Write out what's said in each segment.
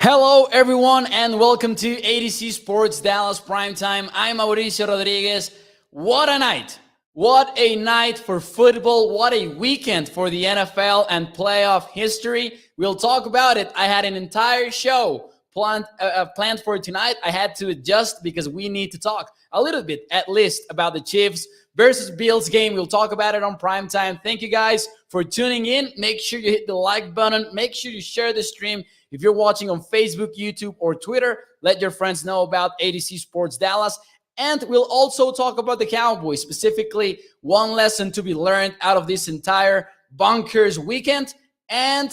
Hello, everyone, and welcome to ADC Sports Dallas Primetime. I'm Mauricio Rodríguez. What a night! What a night for football. What a weekend for the NFL and playoff history. We'll talk about it. I had an entire show planned for tonight. I had to adjust because we need to talk a little bit, at least, about the Chiefs versus Bills game. We'll talk about it on Primetime. Thank you guys for tuning in. Make sure you hit the like button. Make sure you share the stream. If you're watching on Facebook, YouTube, or Twitter, let your friends know about ADC Sports Dallas. And we'll also talk about the Cowboys, specifically one lesson to be learned out of this entire bonkers weekend. And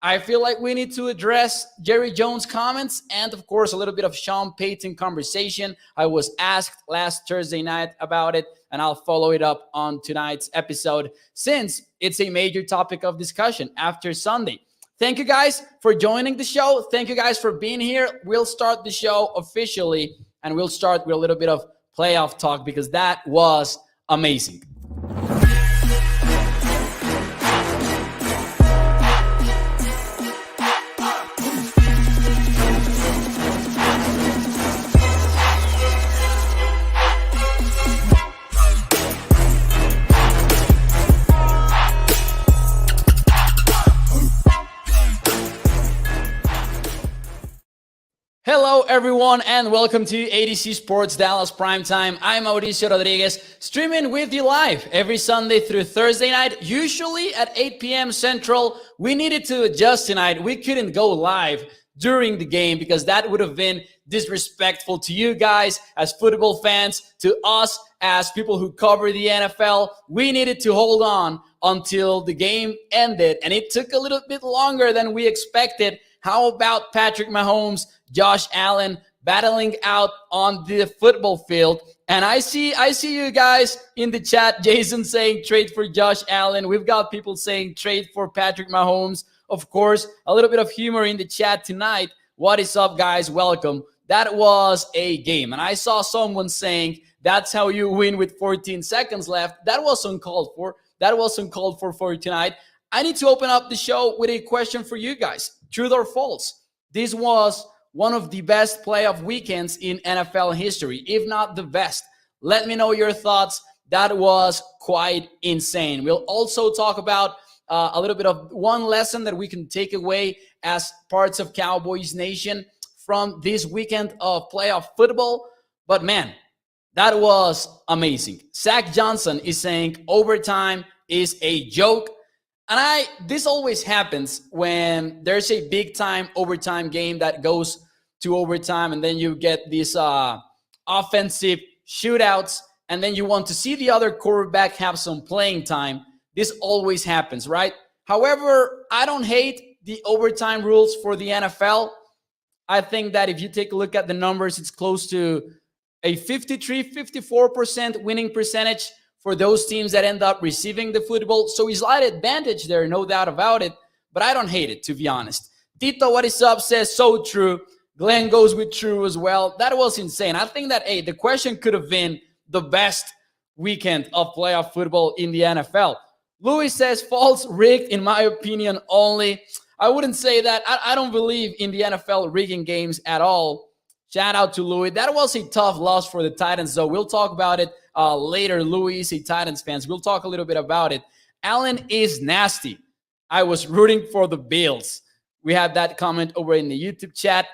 I feel like we need to address Jerry Jones' comments and, of course, a little bit of Sean Payton conversation. I was asked last Thursday night about it, and I'll follow it up on tonight's episode since it's a major topic of discussion after Sunday. Thank you guys for joining the show. Thank you guys for being here. We'll start the show officially, and we'll start with a little bit of playoff talk because that was amazing. Hello, everyone, and welcome to ADC Sports Dallas Primetime. I'm Mauricio Rodríguez, streaming with you live every Sunday through Thursday night, usually at 8 p.m. Central. We needed to adjust tonight. We couldn't go live during the game because that would have been disrespectful to you guys as football fans, to us as people who cover the NFL. We needed to hold on until the game ended, and it took a little bit longer than we expected. How about Patrick Mahomes, Josh Allen battling out on the football field? And I see you guys in the chat. Jason saying trade for Josh Allen. We've got people saying trade for Patrick Mahomes. Of course, a little bit of humor in the chat tonight. What is up, guys? Welcome. That was a game. And I saw someone saying that's how you win with 14 seconds left. That was uncalled for. That was uncalled for tonight. I need to open up the show with a question for you guys. Truth or false? This was one of the best playoff weekends in NFL history, if not the best. Let me know your thoughts. That was quite insane. We'll also talk about a little bit of one lesson that we can take away as parts of Cowboys Nation from this weekend of playoff football. But man, that was amazing. Zach Johnson is saying overtime is a joke. And this always happens when there's a big-time overtime game that goes to overtime, and then you get these offensive shootouts, and then you want to see the other quarterback have some playing time. This always happens, right? However, I don't hate the overtime rules for the NFL. I think that if you take a look at the numbers, it's close to a 53-54% winning percentage for those teams that end up receiving the football. So a slight advantage there, no doubt about it. But I don't hate it, to be honest. Tito, what is up, says so true. Glenn goes with true as well. That was insane. I think that, the question could have been the best weekend of playoff football in the NFL. Louis says false, rigged, in my opinion, only. I wouldn't say that. I don't believe in the NFL rigging games at all. Shout out to Louis. That was a tough loss for the Titans, though. We'll talk about it later. Louis is a Titans fan. We'll talk a little bit about it. Allen is nasty. I was rooting for the Bills. We had that comment over in the YouTube chat.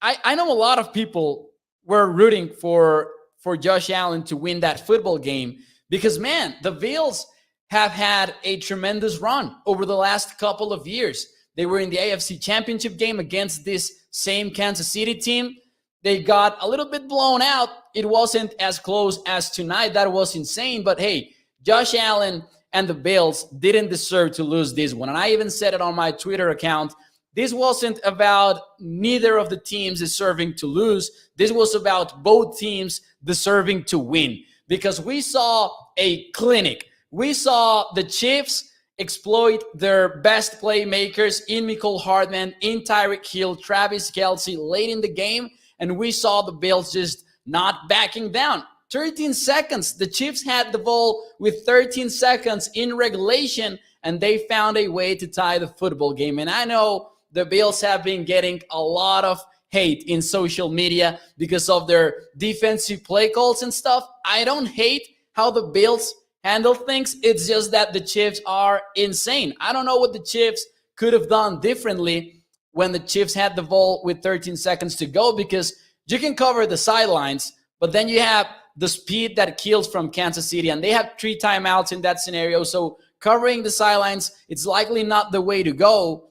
I know a lot of people were rooting for Josh Allen to win that football game because, man, the Bills have had a tremendous run over the last couple of years. They were in the AFC Championship game against this same Kansas City team. They got a little bit blown out. It wasn't as close as tonight. That was insane. But hey, Josh Allen and the Bills didn't deserve to lose this one. And I even said it on my Twitter account. This wasn't about neither of the teams deserving to lose. This was about both teams deserving to win. Because we saw a clinic. We saw the Chiefs exploit their best playmakers in Mecole Hardman, in Tyreek Hill, Travis Kelce late in the game. And we saw the Bills just not backing down. 13 seconds. The Chiefs had the ball with 13 seconds in regulation, and they found a way to tie the football game. And I know the Bills have been getting a lot of hate in social media because of their defensive play calls and stuff. I don't hate how the Bills handle things. It's just that the Chiefs are insane. I don't know what the Chiefs could have done differently when the Chiefs had the ball with 13 seconds to go, because you can cover the sidelines, but then you have the speed that kills from Kansas City, and they have 3 timeouts in that scenario. So covering the sidelines, it's likely not the way to go.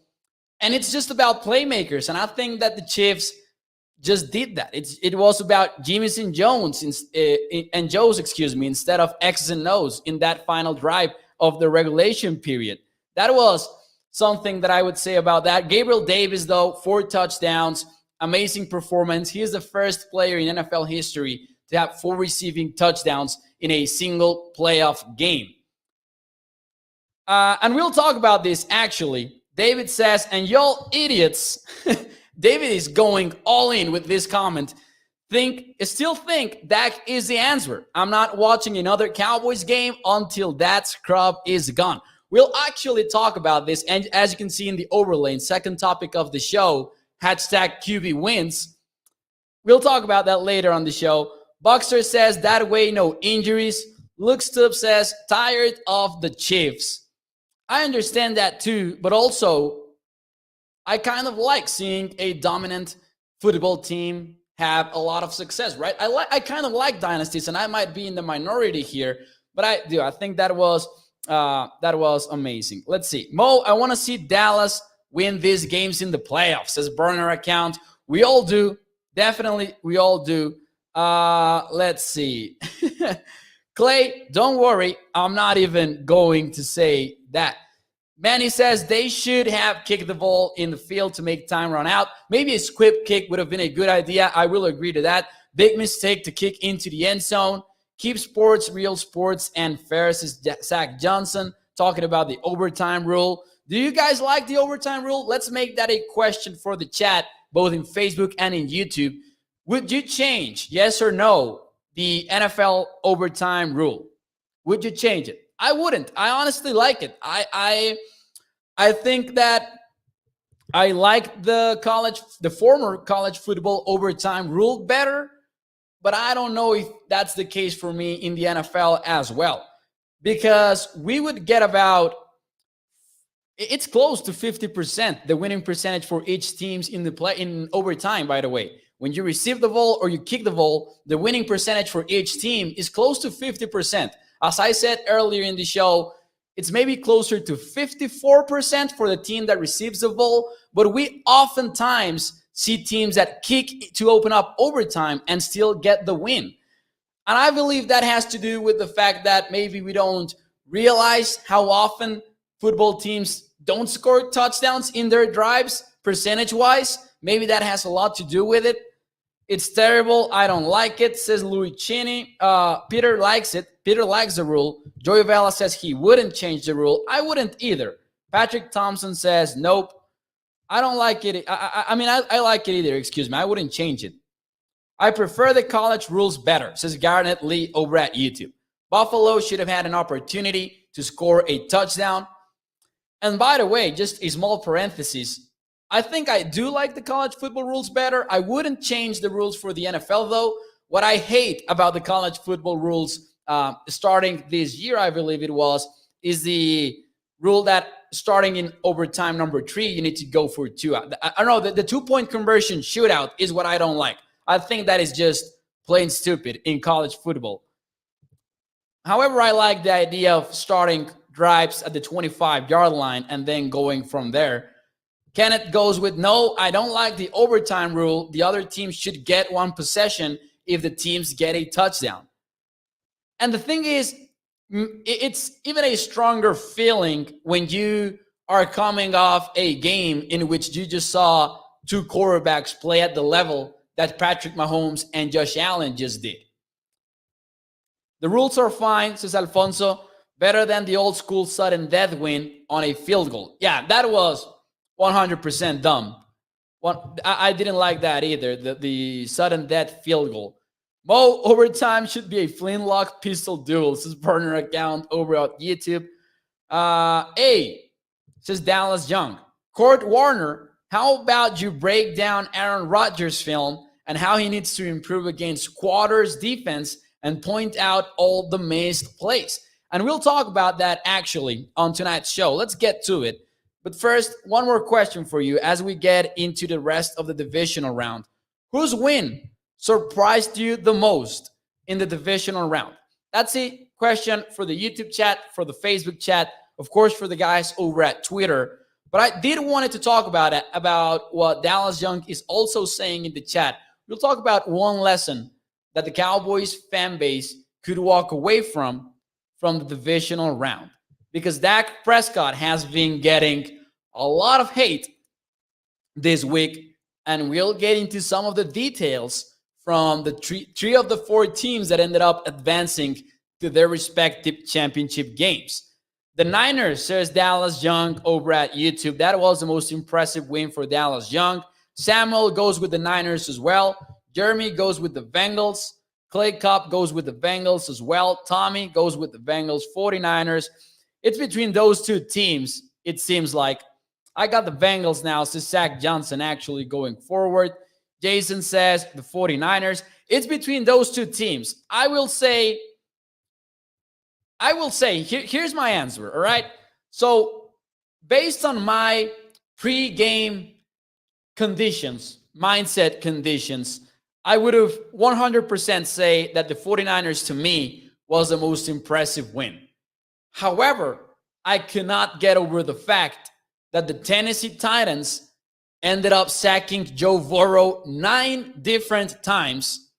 And it's just about playmakers. And I think that the Chiefs just did that. It was about Jimmy's and Jones and Joe's, instead of X's and O's in that final drive of the regulation period. That was something that I would say about that. Gabriel Davis, though, 4 touchdowns, amazing performance. He is the first player in NFL history to have 4 receiving touchdowns in a single playoff game. And we'll talk about this, actually. David says, and y'all idiots, David is going all in with this comment, still think Dak is the answer. I'm not watching another Cowboys game until that scrub is gone. We'll actually talk about this, and as you can see in the overlay, second topic of the show, hashtag QB wins. We'll talk about that later on the show. Boxer says, that way, no injuries. Luke Stubb says, tired of the Chiefs. I understand that too, but also I kind of like seeing a dominant football team have a lot of success, right? I kind of like dynasties, and I might be in the minority here, but I do. I think that was amazing. Let's see. Mo, I want to see Dallas win these games in the playoffs, says burner account. We all do. Definitely, we all do. Let's see. Clay, don't worry. I'm not even going to say that. Manny says they should have kicked the ball in the field to make time run out. Maybe a squib kick would have been a good idea. I will agree to that. Big mistake to kick into the end zone. Keep sports real sports and fair, says Zach Johnson, talking about the overtime rule. Do you guys like the overtime rule? Let's make that a question for the chat, both in Facebook and in YouTube. Would you change, yes or no, the NFL overtime rule? Would you change it? I wouldn't. I honestly like it. I think that I like the former college football overtime rule better, but I don't know if that's the case for me in the NFL as well, because we would get it's close to 50%, the winning percentage for each teams in overtime, by the way. When you receive the ball or you kick the ball, the winning percentage for each team is close to 50%. As I said earlier in the show, it's maybe closer to 54% for the team that receives the ball, but we oftentimes see teams that kick to open up overtime and still get the win. And I believe that has to do with the fact that maybe we don't realize how often football teams don't score touchdowns in their drives, percentage-wise. Maybe that has a lot to do with it. It's terrible. I don't like it, says Louis Cini. Peter likes it. Peter likes the rule. Joey Vela says he wouldn't change the rule. I wouldn't either. Patrick Thompson says, nope. I don't like it. I like it either. Excuse me. I wouldn't change it. I prefer the college rules better, says Garnet Lee over at YouTube. Buffalo should have had an opportunity to score a touchdown. And by the way, just a small parenthesis, I think I do like the college football rules better. I wouldn't change the rules for the NFL, though. What I hate about the college football rules starting this year, I believe it was, is the rule that starting in overtime number 3, you need to go for 2. I don't know, the 2-point conversion shootout is what I don't like. I think that is just plain stupid in college football. However, I like the idea of starting drives at the 25-yard line and then going from there. Kenneth goes with, no, I don't like the overtime rule. The other team should get 1 possession if the teams get a touchdown. And the thing is, it's even a stronger feeling when you are coming off a game in which you just saw 2 quarterbacks play at the level that Patrick Mahomes and Josh Allen just did. The rules are fine, says Alfonso. Better than the old school sudden death win on a field goal. Yeah, that was 100% dumb. I didn't like that either, the sudden death field goal. Mo, overtime should be a flintlock pistol duel, says burner account over at YouTube. Says Dallas Young. Kurt Warner How about you break down Aaron Rodgers' film and how he needs to improve against quarters defense and point out all the missed plays? And we'll talk about that actually on tonight's show. Let's get to it. But first, one more question for you as we get into the rest of the divisional round. Whose win surprised you the most in the divisional round? That's a question for the YouTube chat, for the Facebook chat, of course, for the guys over at Twitter. But I did wanted to talk about it, about what Dallas Young is also saying in the chat. We'll talk about one lesson that the Cowboys fan base could walk away from the divisional round. Because Dak Prescott has been getting a lot of hate this week, and we'll get into some of the details from the three of the four teams that ended up advancing to their respective championship games. The Niners, says Dallas Young over at YouTube. That was the most impressive win for Dallas Young. Samuel goes with the Niners as well. Jeremy goes with the Bengals. Clay Cup goes with the Bengals as well. Tommy goes with the Bengals. 49ers. It's between those two teams, it seems like. I got the Bengals now, says Zach Johnson, actually going forward. Jason says the 49ers. It's between those two teams. I will say, here's my answer, all right? So, based on my pre-game conditions, mindset conditions, I would have 100% say that the 49ers, to me, was the most impressive win. However, I cannot get over the fact that the Tennessee Titans ended up sacking Joe Burrow 9 different times.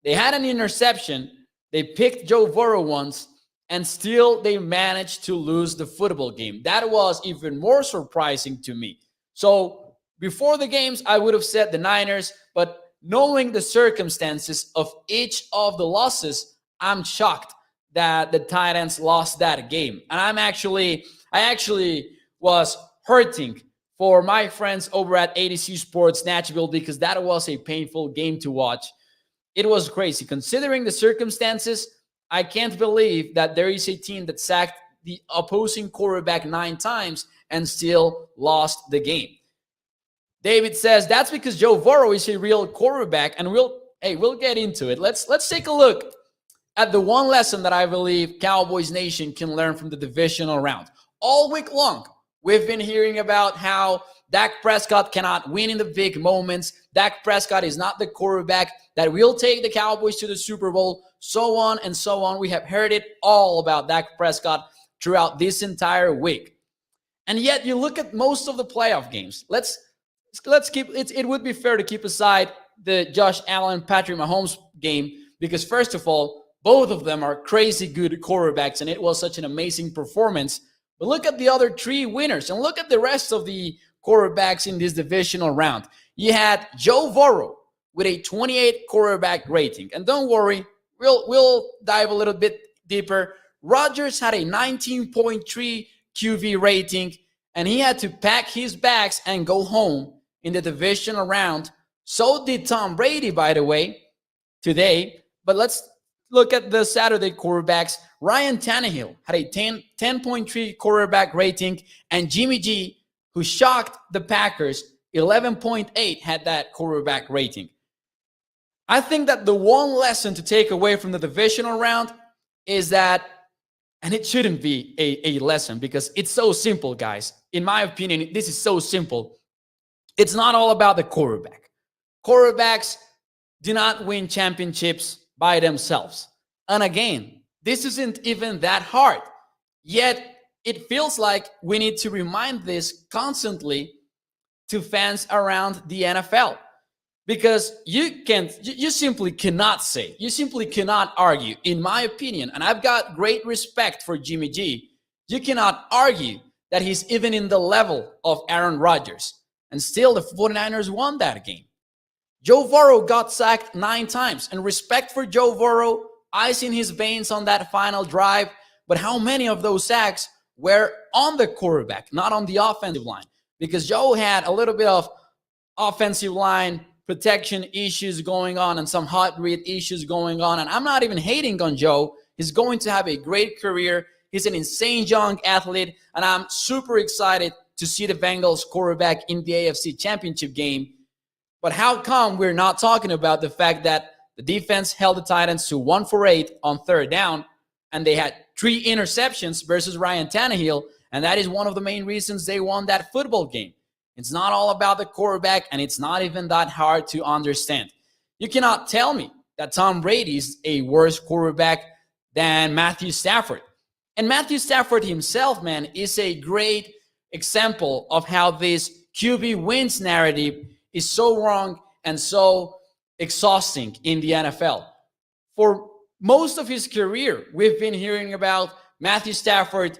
They had an interception. They picked Joe Burrow once, and still they managed to lose the football game. That was even more surprising to me. So before the games, I would have said the Niners, but knowing the circumstances of each of the losses, I'm shocked that the Titans lost that game. And I actually was hurting for my friends over at ADC Sports Nashville because that was a painful game to watch. It was crazy. Considering the circumstances, I can't believe that there is a team that sacked the opposing quarterback 9 times and still lost the game. David says that's because Joe Burrow is a real quarterback, and we'll get into it. Let's take a look at the one lesson that I believe Cowboys Nation can learn from the divisional round. All week long, we've been hearing about how Dak Prescott cannot win in the big moments. Dak Prescott is not the quarterback that will take the Cowboys to the Super Bowl, so on and so on. We have heard it all about Dak Prescott throughout this entire week. And yet you look at most of the playoff games. Let's keep it would be fair to keep aside the Josh Allen, Patrick Mahomes game because first of all, both of them are crazy good quarterbacks and it was such an amazing performance. But look at the other 3 winners and look at the rest of the quarterbacks in this divisional round. You had Joe Burrow with a 28 quarterback rating. And don't worry, we'll dive a little bit deeper. Rodgers had a 19.3 QV rating, and he had to pack his bags and go home in the divisional round. So did Tom Brady, by the way, today. But let's look at the Saturday quarterbacks. Ryan Tannehill had a 10.3 quarterback rating, and Jimmy G, who shocked the Packers, 11.8 had that quarterback rating. I think that the one lesson to take away from the divisional round is that, and it shouldn't be a lesson because it's so simple, guys. In my opinion, this is so simple. It's not all about the quarterback. Quarterbacks do not win championships by themselves. And again, this isn't even that hard. Yet, it feels like we need to remind this constantly to fans around the NFL. Because you simply cannot say, you simply cannot argue, in my opinion, and I've got great respect for Jimmy G, you cannot argue that he's even in the level of Aaron Rodgers. And still, the 49ers won that game. Joe Burrow got sacked 9 times. And respect for Joe Burrow, ice in his veins on that final drive. But how many of those sacks were on the quarterback, not on the offensive line? Because Joe had a little bit of offensive line protection issues going on and some hot read issues going on. And I'm not even hating on Joe. He's going to have a great career. He's an insane young athlete. And I'm super excited to see the Bengals quarterback in the AFC Championship game. But how come we're not talking about the fact that the defense held the Titans to 1 for 8 on third down, and they had 3 interceptions versus Ryan Tannehill, and that is one of the main reasons they won that football game. It's not all about the quarterback, and it's not even that hard to understand. You cannot tell me that Tom Brady is a worse quarterback than Matthew Stafford. And Matthew Stafford himself, man, is a great example of how this QB wins narrative is so wrong and so exhausting in the NFL. For most of his career, we've been hearing about Matthew Stafford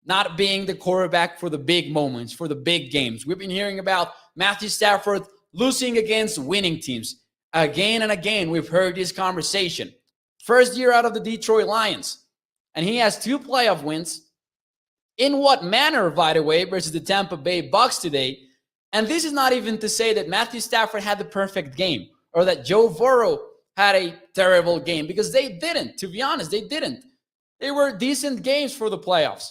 not being the quarterback for the big moments, for the big games. We've been hearing about Matthew Stafford losing against winning teams. Again and again, we've heard this conversation. First year out of the Detroit Lions, and he has 2 playoff wins. In what manner, by the way, versus the Tampa Bay Bucks today? And this is not even to say that Matthew Stafford had the perfect game or that Joe Burrow had a terrible game, because they didn't. To be honest, they didn't. They were decent games for the playoffs.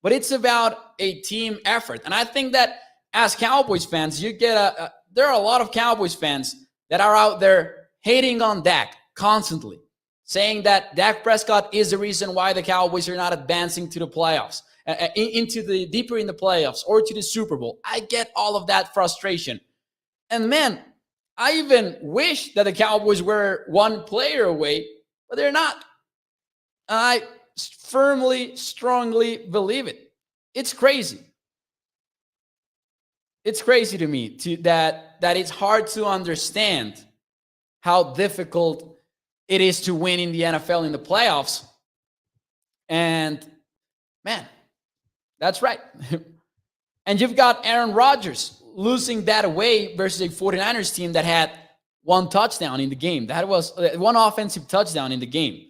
But it's about a team effort. And I think that as Cowboys fans, you get there are a lot of Cowboys fans that are out there hating on Dak constantly, saying that Dak Prescott is the reason why the Cowboys are not advancing to the playoffs, deeper in the playoffs or to the Super Bowl. I get all of that frustration. And man, I even wish that the Cowboys were 1 player away, but they're not. I firmly, strongly believe it. It's crazy. It's crazy to me that it's hard to understand how difficult it is to win in the NFL in the playoffs. And man, that's right. And you've got Aaron Rodgers losing that away versus a 49ers team that had 1 touchdown in the game. That was 1 offensive touchdown in the game.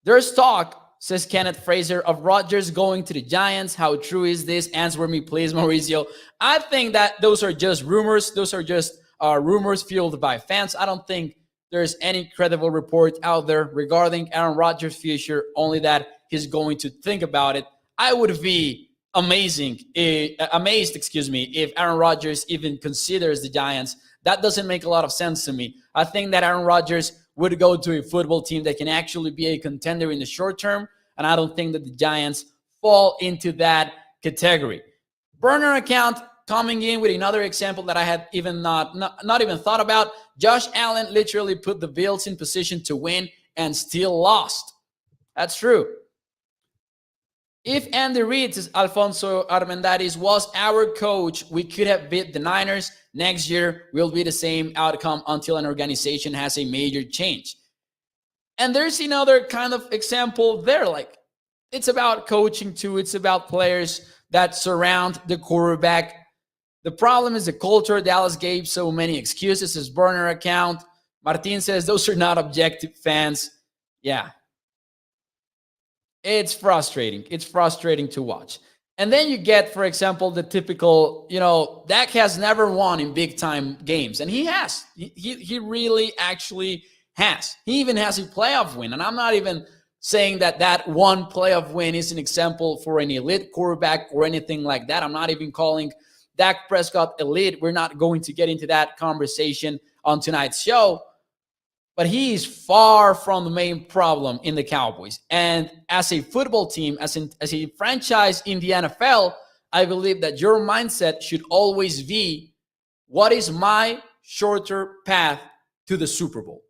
There's talk, says Kenneth Fraser, of Rodgers going to the Giants. How true is this? Answer me, please, Mauricio. I think that those are just rumors. Those are just rumors fueled by fans. I don't think there's any credible report out there regarding Aaron Rodgers' future, only that he's going to think about it. I would be amazed, if Aaron Rodgers even considers the Giants. That doesn't make a lot of sense to me. I think that Aaron Rodgers would go to a football team that can actually be a contender in the short term, and I don't think that the Giants fall into that category. Burner account coming in with another example that I had even not even thought about. Josh Allen literally put the Bills in position to win and still lost. That's true. If Andy Reid, says Alfonso Armendariz, was our coach, we could have beat the Niners. Next year will be the same outcome until an organization has a major change. And there's another kind of example there. Like, it's about coaching too. It's about players that surround the quarterback. The problem is the culture. Dallas gave so many excuses. His burner account. Martin says those are not objective fans. Yeah. It's frustrating. It's frustrating to watch. And then you get, for example, the typical, Dak has never won in big-time games. And he has. He really actually has. He even has a playoff win. And I'm not even saying that 1 playoff win is an example for an elite quarterback or anything like that. I'm not even calling Dak Prescott elite. We're not going to get into that conversation on tonight's show. But he is far from the main problem in the Cowboys. And as a football team, as a franchise in the NFL, I believe that your mindset should always be, what is my shorter path to the Super Bowl?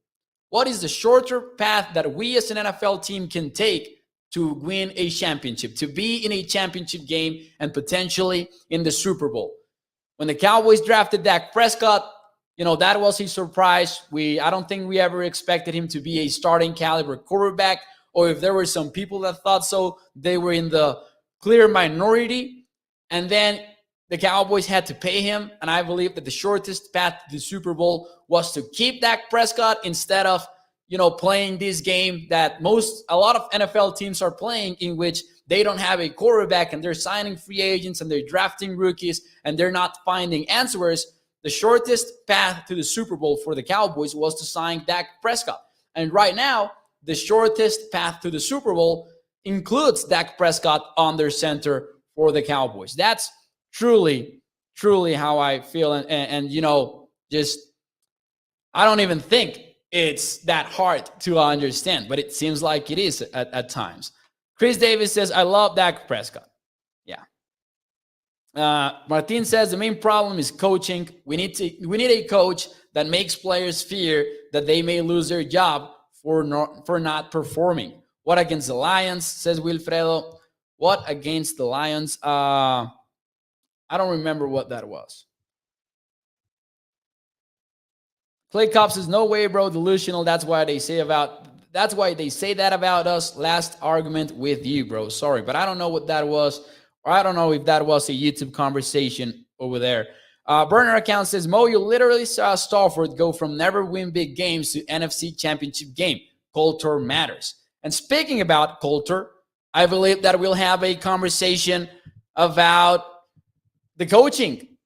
What is the shorter path that we as an NFL team can take to win a championship, to be in a championship game and potentially in the Super Bowl? When the Cowboys drafted Dak Prescott, that was a surprise. I don't think we ever expected him to be a starting caliber quarterback, or if there were some people that thought so, they were in the clear minority. And then the Cowboys had to pay him, and I believe that the shortest path to the Super Bowl was to keep Dak Prescott instead of, playing this game that a lot of NFL teams are playing, in which they don't have a quarterback and they're signing free agents and they're drafting rookies and they're not finding answers. The shortest path to the Super Bowl for the Cowboys was to sign Dak Prescott. And right now, the shortest path to the Super Bowl includes Dak Prescott under center for the Cowboys. That's truly, truly how I feel. And you know, just I don't even think it's that hard to understand, but it seems like it is at times. Chris Davis says, I love Dak Prescott. Yeah. Martin says the main problem is coaching. We need a coach that makes players fear that they may lose their job for not performing. What against the Lions, says Wilfredo. What against the Lions? I don't remember what that was. Clay Cop says, no way, bro, delusional. That's why they say that about us. Last argument with you, bro. Sorry, but I don't know what that was, or I don't know if that was a YouTube conversation over there. Burner account says, Mo, you literally saw Stafford go from never win big games to NFC Championship game. Culture matters. And speaking about culture, I believe that we'll have a conversation about the coaching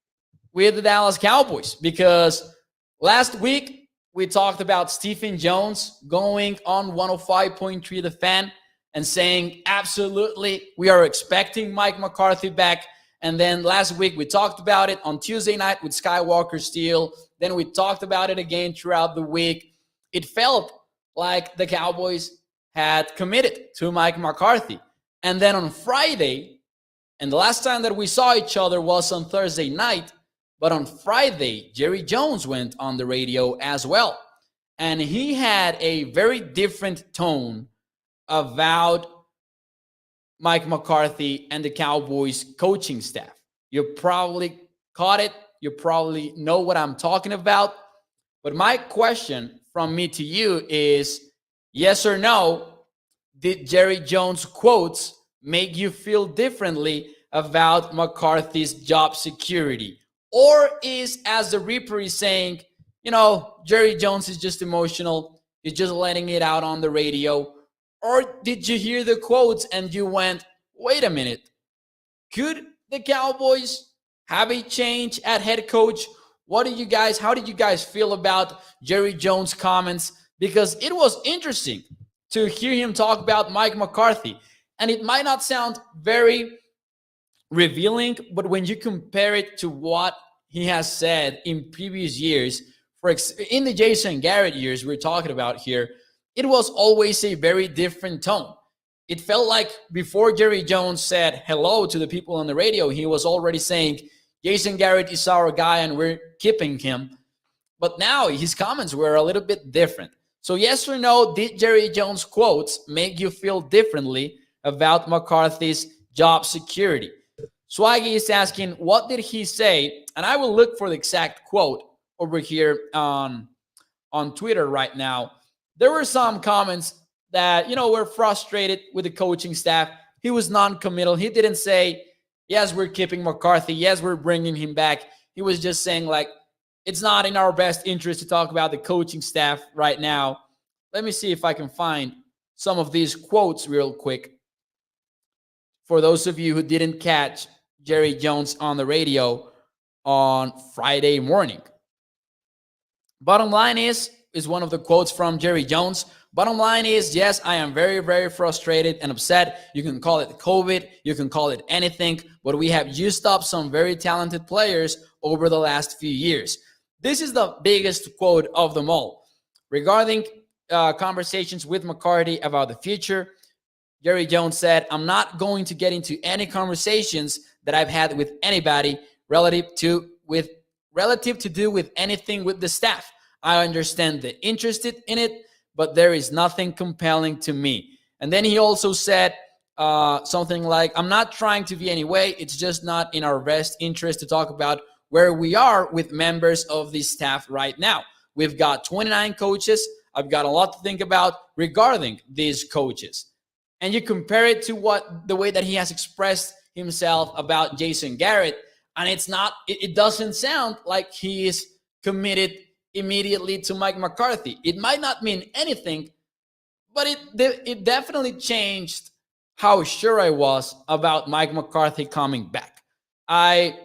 with the Dallas Cowboys, because last week we talked about Stephen Jones going on 105.3 The Fan and saying, absolutely, we are expecting Mike McCarthy back. And then last week we talked about it on Tuesday night with Skywalker Steel. Then we talked about it again throughout the week. It felt like the Cowboys had committed to Mike McCarthy. And then on Friday, and the last time that we saw each other was on Thursday night, but on Friday, Jerry Jones went on the radio as well. And he had a very different tone about Mike McCarthy and the Cowboys coaching staff. You probably caught it. You probably know what I'm talking about. But my question from me to you is, yes or no, did Jerry Jones' quotes make you feel differently about McCarthy's job security? Or is, as the Reaper is saying, you know, Jerry Jones is just emotional. He's just letting it out on the radio. Or did you hear the quotes and you went, wait a minute, could the Cowboys have a change at head coach? How did you guys feel about Jerry Jones' comments? Because it was interesting to hear him talk about Mike McCarthy. And it might not sound very revealing, but when you compare it to what he has said in previous years, in the Jason Garrett years we're talking about here, it was always a very different tone. It felt like before Jerry Jones said hello to the people on the radio, he was already saying, Jason Garrett is our guy and we're keeping him. But now his comments were a little bit different. So yes or no, did Jerry Jones' quotes make you feel differently about McCarthy's job security? Swaggy is asking, what did he say? And I will look for the exact quote over here on Twitter right now. There were some comments that, you know, were frustrated with the coaching staff. He was non-committal. He didn't say, yes, we're keeping McCarthy. Yes, we're bringing him back. He was just saying, like, it's not in our best interest to talk about the coaching staff right now. Let me see if I can find some of these quotes real quick. For those of you who didn't catch Jerry Jones on the radio on Friday morning. Bottom line is one of the quotes from Jerry Jones. Bottom line is, yes, I am very, very frustrated and upset. You can call it COVID. You can call it anything. But we have used up some very talented players over the last few years. This is the biggest quote of them all. Regarding conversations with McCarthy about the future, Jerry Jones said, I'm not going to get into any conversations that I've had with anybody relative to do with anything with the staff. I understand the interest in it, but there is nothing compelling to me. And then he also said something like, I'm not trying to be any way. It's just not in our best interest to talk about where we are with members of the staff right now. We've got 29 coaches. I've got a lot to think about regarding these coaches. And you compare it to the way that he has expressed himself about Jason Garrett, and it doesn't sound like he is committed immediately to Mike McCarthy. It might not mean anything, but it definitely changed how sure I was about Mike McCarthy coming back. I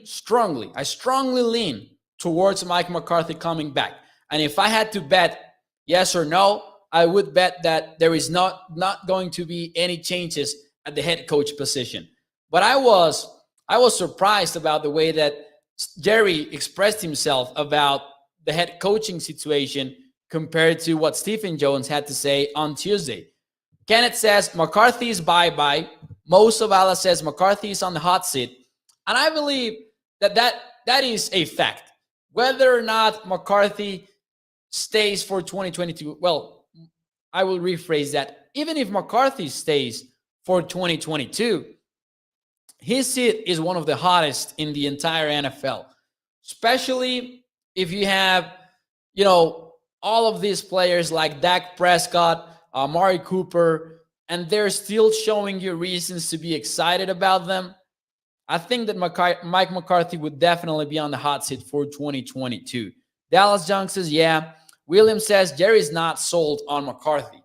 strongly lean towards Mike McCarthy coming back. And if I had to bet yes or no, I would bet that there is not going to be any changes at the head coach position. But I was I was surprised about the way that Jerry expressed himself about the head coaching situation compared to what Stephen Jones had to say on Tuesday. Kenneth says McCarthy's bye-bye. Mo Zavala says McCarthy is on the hot seat. And I believe that is a fact. Whether or not McCarthy stays for 2022, well, I will rephrase that. Even if McCarthy stays for 2022, his seat is one of the hottest in the entire NFL, especially if you have, all of these players like Dak Prescott, Amari Cooper, and they're still showing you reasons to be excited about them. I think that Mike McCarthy would definitely be on the hot seat for 2022. Dallas Young says, yeah. William says, Jerry's not sold on McCarthy.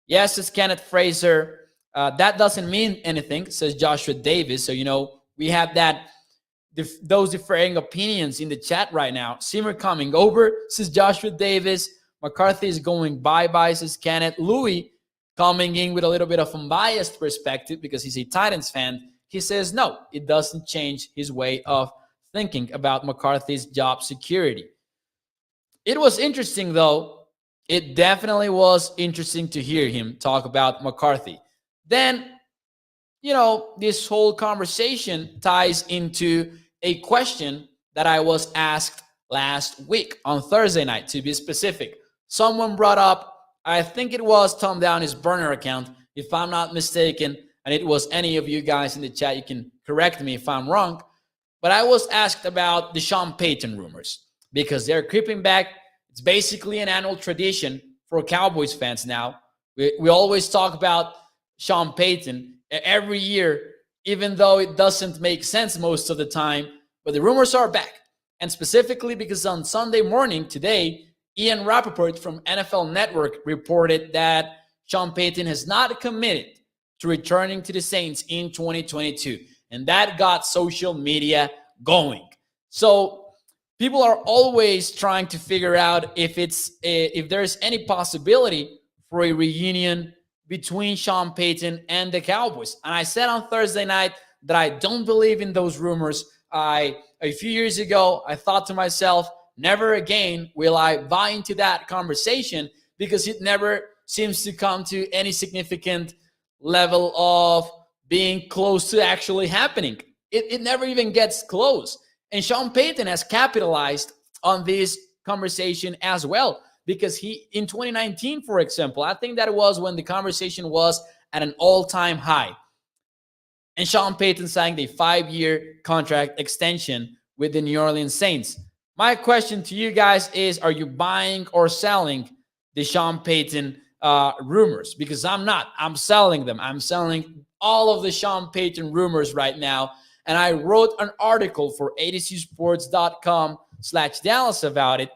Yes, says Kenneth Fraser. That doesn't mean anything, says Joshua Davis. So, we have those differing opinions in the chat right now. Simmer coming over, says Joshua Davis. McCarthy is going bye-bye, says Kenneth. Louis coming in with a little bit of unbiased perspective because he's a Titans fan. He says, no, it doesn't change his way of thinking about McCarthy's job security. It was interesting, though. It definitely was interesting to hear him talk about McCarthy. Then, this whole conversation ties into a question that I was asked last week on Thursday night, to be specific. Someone brought up, I think it was Tom Downey's burner account, if I'm not mistaken, and it was any of you guys in the chat. You can correct me if I'm wrong. But I was asked about the Sean Payton rumors because they're creeping back. It's basically an annual tradition for Cowboys fans now. We always talk about Sean Payton every year, even though it doesn't make sense most of the time. But the rumors are back. And specifically because on Sunday morning today, Ian Rappaport from NFL Network reported that Sean Payton has not committed to returning to the Saints in 2022. And that got social media going. So people are always trying to figure out if there's any possibility for a reunion between Sean Payton and the Cowboys. And I said on Thursday night that I don't believe in those rumors. A few years ago, I thought to myself, never again will I buy into that conversation because it never seems to come to any significant level of being close to actually happening. It never even gets close. And Sean Payton has capitalized on this conversation as well because he, in 2019, for example, I think that was when the conversation was at an all-time high. And Sean Payton signed a 5-year contract extension with the New Orleans Saints. My question to you guys is, are you buying or selling the Sean Payton rumors? Because I'm not. I'm selling them. I'm selling all of the Sean Payton rumors right now. And I wrote an article for adcsports.com/Dallas about it.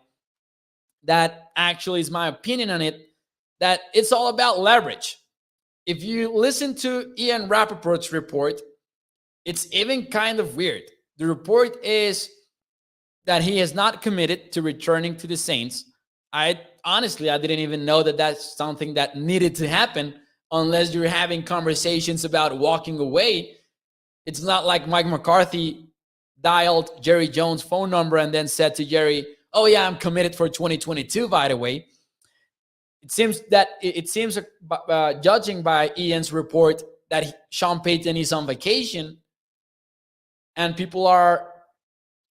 That actually is my opinion on it, that it's all about leverage. If you listen to Ian Rappaport's report, it's even kind of weird. The report is that he has not committed to returning to the Saints. I didn't even know that that's something that needed to happen unless you're having conversations about walking away. It's not like Mike McCarthy dialed Jerry Jones' phone number and then said to Jerry, oh yeah, I'm committed for 2022, by the way. It seems, judging by Ian's report, that Sean Payton is on vacation, and people are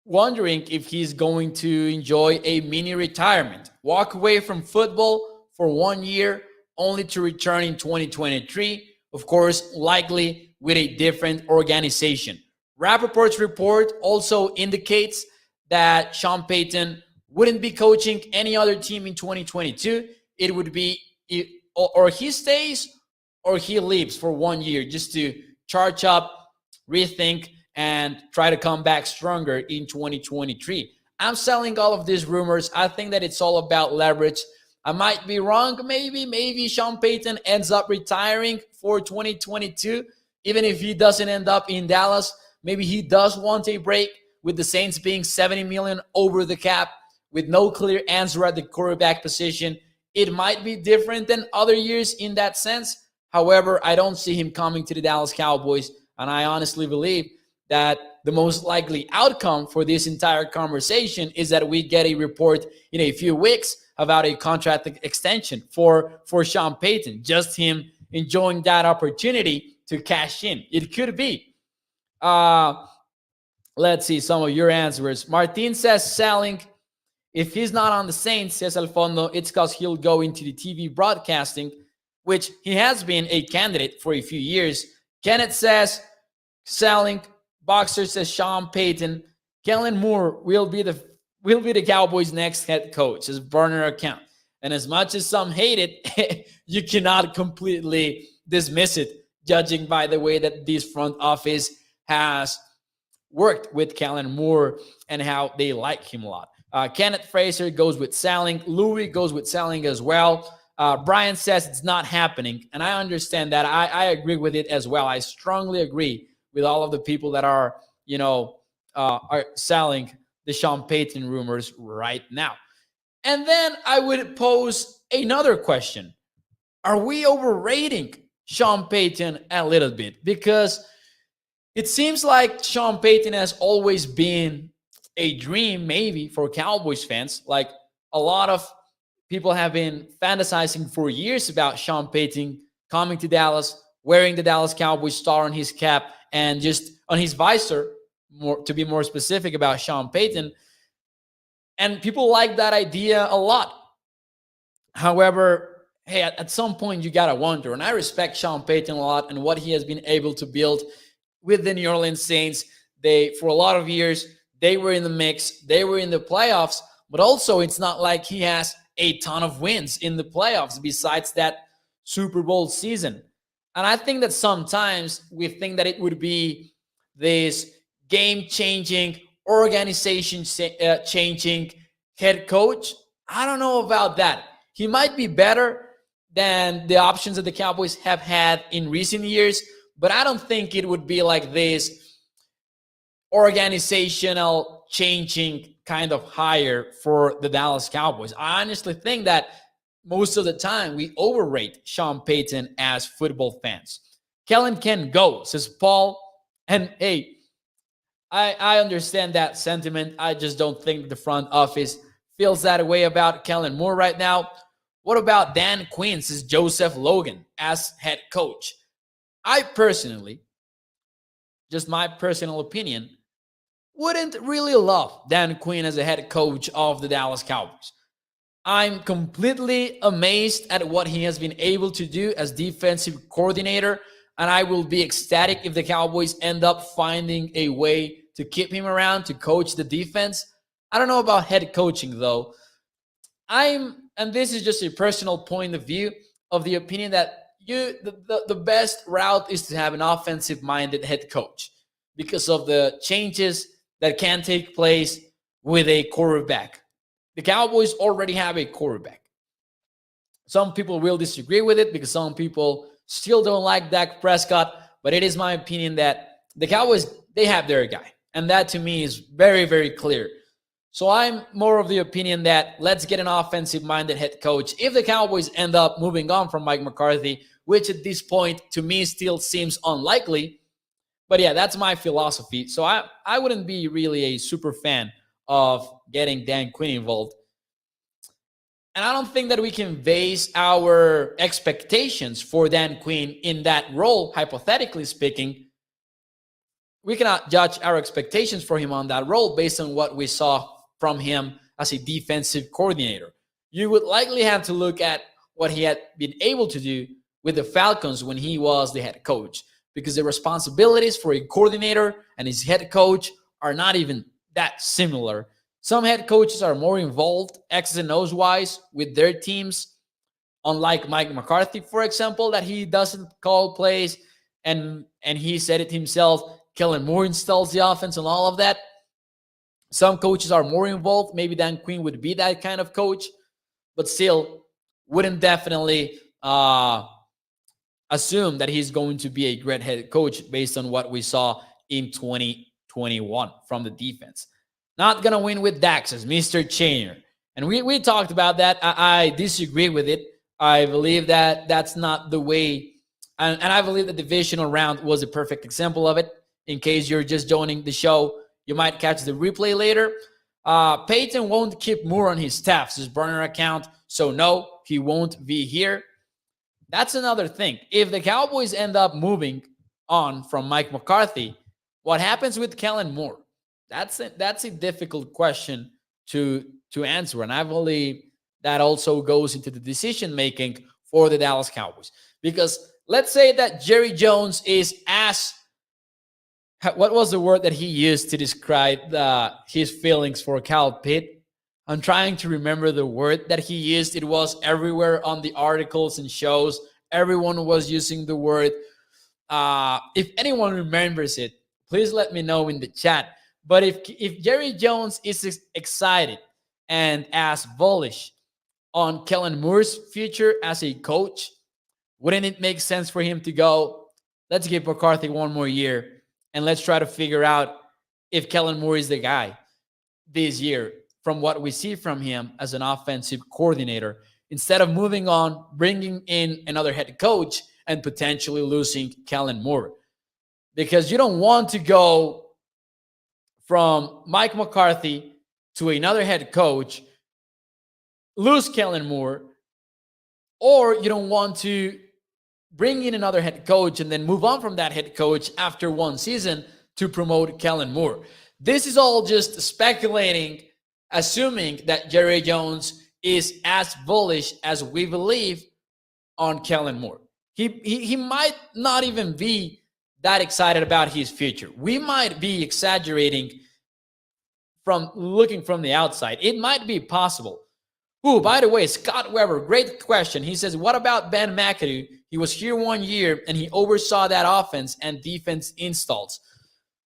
wondering if he's going to enjoy a mini retirement, walk away from football for 1 year, only to return in 2023, of course, likely with a different organization. Rappaport's report also indicates that Sean Payton wouldn't be coaching any other team in 2022. It would be or he stays or he leaves for 1 year just to charge up, rethink, and try to come back stronger in 2023. I'm selling all of these rumors. I think that it's all about leverage. I might be wrong. Maybe Sean Payton ends up retiring for 2022, even if he doesn't end up in Dallas. Maybe he does want a break, with the Saints being $70 million over the cap, with no clear answer at the quarterback position. It might be different than other years in that sense. However, I don't see him coming to the Dallas Cowboys, and I honestly believe that the most likely outcome for this entire conversation is that we get a report in a few weeks about a contract extension for Sean Payton, just him enjoying that opportunity to cash in. It could be. Let's see some of your answers. Martin says selling. If he's not on the Saints, says Alfondo, it's because he'll go into the TV broadcasting, which he has been a candidate for a few years. Kenneth says selling. Boxer says Sean Payton. Kellen Moore will be the Cowboys' next head coach, his burner account. And as much as some hate it, you cannot completely dismiss it, judging by the way that this front office has worked with Kellen Moore and how they like him a lot. Kenneth Fraser goes with selling. Louis goes with selling as well. Brian says it's not happening, and I understand that. I agree with it as well. I strongly agree with all of the people that are selling the Sean Payton rumors right now. And then I would pose another question. Are we overrating Sean Payton a little bit? Because it seems like Sean Payton has always been a dream maybe for Cowboys fans. Like a lot of people have been fantasizing for years about Sean Payton coming to Dallas, wearing the Dallas Cowboys star on his cap and just on his visor, to be more specific about Sean Payton. And people like that idea a lot. However, hey, at some point you got to wonder, and I respect Sean Payton a lot and what he has been able to build with the New Orleans Saints. For a lot of years, they were in the mix. They were in the playoffs, but also it's not like he has a ton of wins in the playoffs besides that Super Bowl season. And I think that sometimes we think that it would be this game-changing, organization-changing head coach. I don't know about that. He might be better than the options that the Cowboys have had in recent years, but I don't think it would be like this organizational changing kind of hire for the Dallas Cowboys. I honestly think that most of the time we overrate Sean Payton as football fans. Kellen can go, says Paul. And hey, I understand that sentiment. I just don't think the front office feels that way about Kellen Moore right now. What about Dan Quinn, says Joseph Logan, as head coach? I personally, just my personal opinion, wouldn't really love Dan Quinn as a head coach of the Dallas Cowboys. I'm completely amazed at what he has been able to do as defensive coordinator, and I will be ecstatic if the Cowboys end up finding a way to keep him around to coach the defense. I don't know about head coaching, though. And this is just a personal point of view, of the opinion that the best route is to have an offensive-minded head coach because of the changes that can take place with a quarterback. The Cowboys already have a quarterback. Some people will disagree with it because some people still don't like Dak Prescott, but it is my opinion that the Cowboys, they have their guy. And that to me is very, very clear. So I'm more of the opinion that let's get an offensive-minded head coach. If the Cowboys end up moving on from Mike McCarthy, which at this point to me still seems unlikely, but yeah, that's my philosophy. So I wouldn't be really a super fan of getting Dan Quinn involved. And I don't think that we can base our expectations for Dan Quinn in that role, hypothetically speaking. We cannot judge our expectations for him on that role based on what we saw from him as a defensive coordinator. You would likely have to look at what he had been able to do with the Falcons when he was the head coach, because the responsibilities for a coordinator and his head coach are not even that similar. Some head coaches are more involved, X's and O's wise, with their teams, unlike Mike McCarthy, for example, that he doesn't call plays, and he said it himself. Kellen Moore installs the offense and all of that. Some coaches are more involved. Maybe Dan Quinn would be that kind of coach, but still wouldn't definitely assume that he's going to be a great head coach based on what we saw in 2021 from the defense. Not going to win with Dak, says Mr. Chainer. And we talked about that. I disagree with it. I believe that that's not the way. And I believe the divisional round was a perfect example of it. in case you're just joining the show, you might catch the replay later. Payton won't keep Moore on his staff, his burner account. So no, he won't be here. That's another thing. If the Cowboys end up moving on from Mike McCarthy, what happens with Kellen Moore? That's a difficult question to answer. And I believe that also goes into the decision making for the Dallas Cowboys. Because let's say that Jerry Jones is as, what was the word that he used to describe his feelings for Cal Pitt? I'm trying to remember the word that he used. It was everywhere on the articles and shows. Everyone was using the word. If anyone remembers it, please let me know in the chat. But if Jerry Jones is excited and as bullish on Kellen Moore's future as a coach, wouldn't it make sense for him to go, let's give McCarthy one more year and let's try to figure out if Kellen Moore is the guy this year from what we see from him as an offensive coordinator, instead of moving on, bringing in another head coach and potentially losing Kellen Moore. Because you don't want to go from Mike McCarthy to another head coach, lose Kellen Moore, or you don't want to bring in another head coach and then move on from that head coach after one season to promote Kellen Moore. This is all just speculating, assuming that Jerry Jones is as bullish as we believe on Kellen Moore. He might not even be that excited about his future. We might be exaggerating from looking from the outside. It might be possible. Oh, by the way, Scott Weber, great question. He says, what about Ben McAdoo? He was here 1 year and he oversaw that offense and defense installs.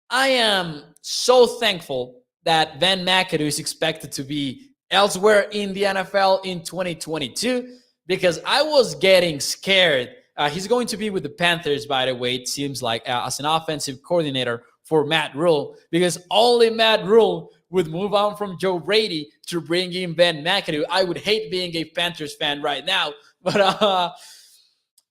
I am so thankful that Ben McAdoo is expected to be elsewhere in the NFL in 2022 because I was getting scared. He's going to be with the Panthers, by the way, it seems like, as an offensive coordinator for Matt Rule, because only Matt Rule would move on from Joe Brady to bring in Ben McAdoo. I would hate being a Panthers fan right now, but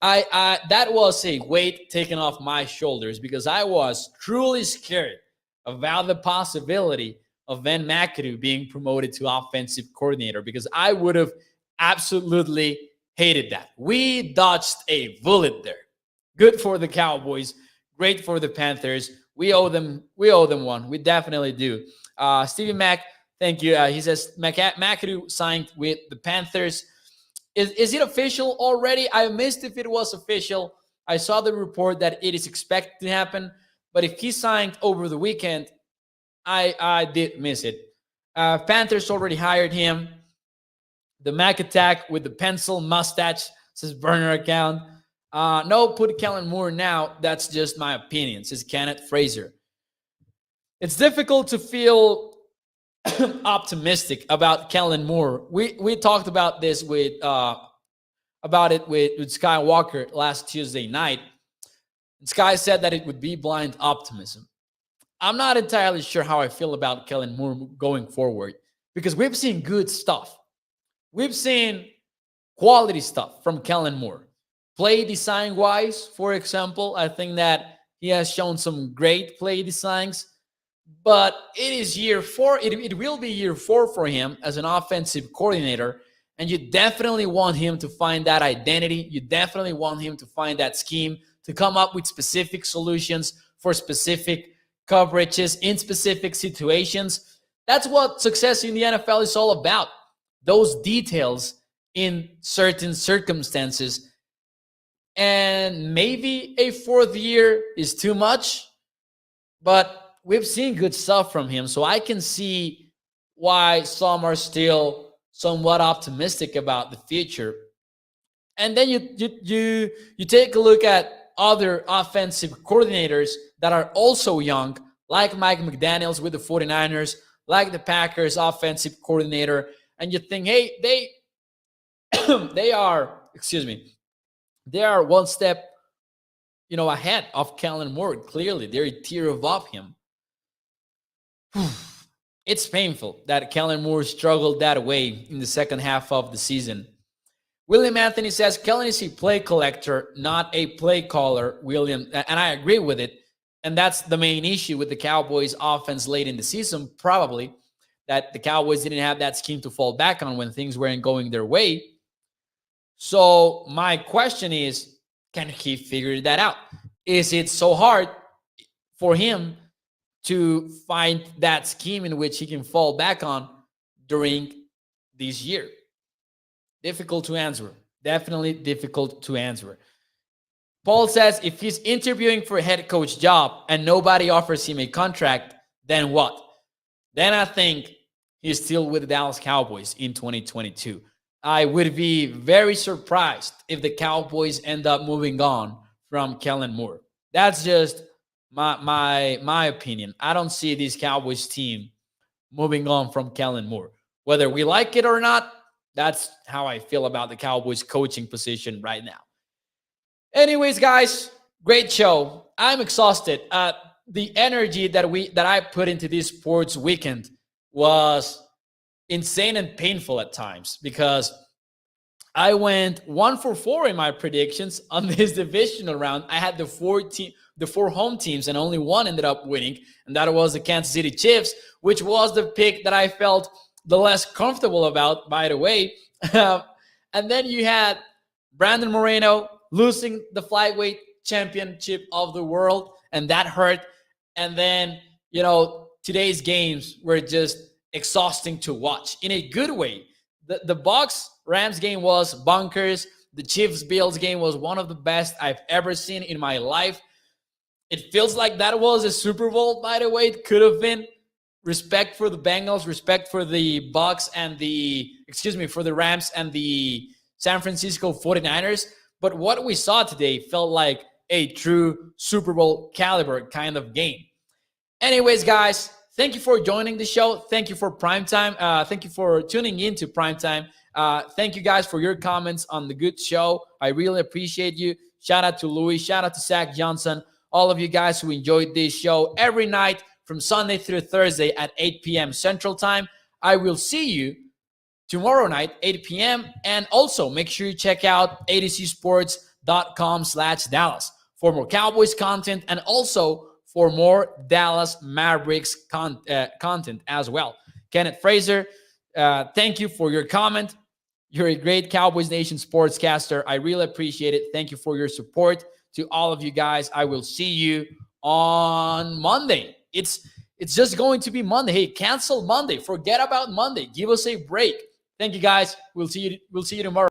that was a weight taken off my shoulders because I was truly scared about the possibility of Ben McAdoo being promoted to offensive coordinator because I would have absolutely hated that. We dodged a bullet there. Good for the Cowboys. Great for the Panthers. We owe them one. We definitely do. Stevie Mack, thank you. He says McAdoo signed with the Panthers. Is it official already? I missed if it was official. I saw the report that it is expected to happen, but if he signed over the weekend, I did miss it. Panthers already hired him. The Mac attack with the pencil mustache, says burner account. No, put Kellen Moore now. That's just my opinion, says Kenneth Fraser. It's difficult to feel optimistic about Kellen Moore. We talked about this with Sky Walker last Tuesday night. Sky said that it would be blind optimism. I'm not entirely sure how I feel about Kellen Moore going forward because we've seen good stuff. We've seen quality stuff from Kellen Moore. Play design-wise, for example, I think that he has shown some great play designs. But it is year 4. It will be year 4 for him as an offensive coordinator. And you definitely want him to find that identity. You definitely want him to find that scheme, to come up with specific solutions for specific coverages in specific situations. That's what success in the NFL is all about. Those details in certain circumstances. And maybe a 4th year is too much, but we've seen good stuff from him. So I can see why some are still somewhat optimistic about the future. And then you take a look at other offensive coordinators that are also young, like Mike McDaniels with the 49ers, like the Packers offensive coordinator, and you think, hey, they are one step, ahead of Kellen Moore. Clearly, they're a tier above him. It's painful that Kellen Moore struggled that way in the second half of the season. William Anthony says, Kellen is a play collector, not a play caller, William. And I agree with it. And that's the main issue with the Cowboys offense late in the season, probably, that the Cowboys didn't have that scheme to fall back on when things weren't going their way. So my question is, can he figure that out? Is it so hard for him to find that scheme in which he can fall back on during this year? Difficult to answer. Definitely difficult to answer. Paul says if he's interviewing for a head coach job and nobody offers him a contract, then what? Then I think he's still with the Dallas Cowboys in 2022. I would be very surprised if the Cowboys end up moving on from Kellen Moore. That's just my opinion. I don't see this Cowboys team moving on from Kellen Moore. Whether we like it or not, that's how I feel about the Cowboys coaching position right now. Anyways, guys, great show. I'm exhausted. The energy that I put into this sports weekend was insane and painful at times because I went 1 for 4 in my predictions on this divisional round. I had the four home teams, and only one ended up winning, and that was the Kansas City Chiefs, which was the pick that I felt the less comfortable about, by the way. And then you had Brandon Moreno losing the flyweight championship of the world, and that hurt. And then, today's games were just exhausting to watch in a good way. The Bucs-Rams game was bonkers. The Chiefs-Bills game was one of the best I've ever seen in my life. It feels like that was a Super Bowl, by the way. It could have been. Respect for the Bengals, respect for the Bucs and for the Rams and the San Francisco 49ers. But what we saw today felt like a true Super Bowl caliber kind of game. Anyways, guys, thank you for joining the show. Thank you for Primetime. Thank you for tuning in to Primetime. Thank you guys for your comments on the good show. I really appreciate you. Shout out to Louis. Shout out to Zach Johnson. All of you guys who enjoyed this show every night from Sunday through Thursday at 8 p.m. Central Time. I will see you tomorrow night, 8 p.m. And also make sure you check out adcsports.com/Dallas for more Cowboys content and also for more Dallas Mavericks content as well. Kenneth Fraser, thank you for your comment. You're a great Cowboys Nation sportscaster. I really appreciate it. Thank you for your support. To all of you guys, I will see you on Monday. It's just going to be Monday. Hey, cancel Monday. Forget about Monday. Give us a break. Thank you, guys. We'll see you tomorrow.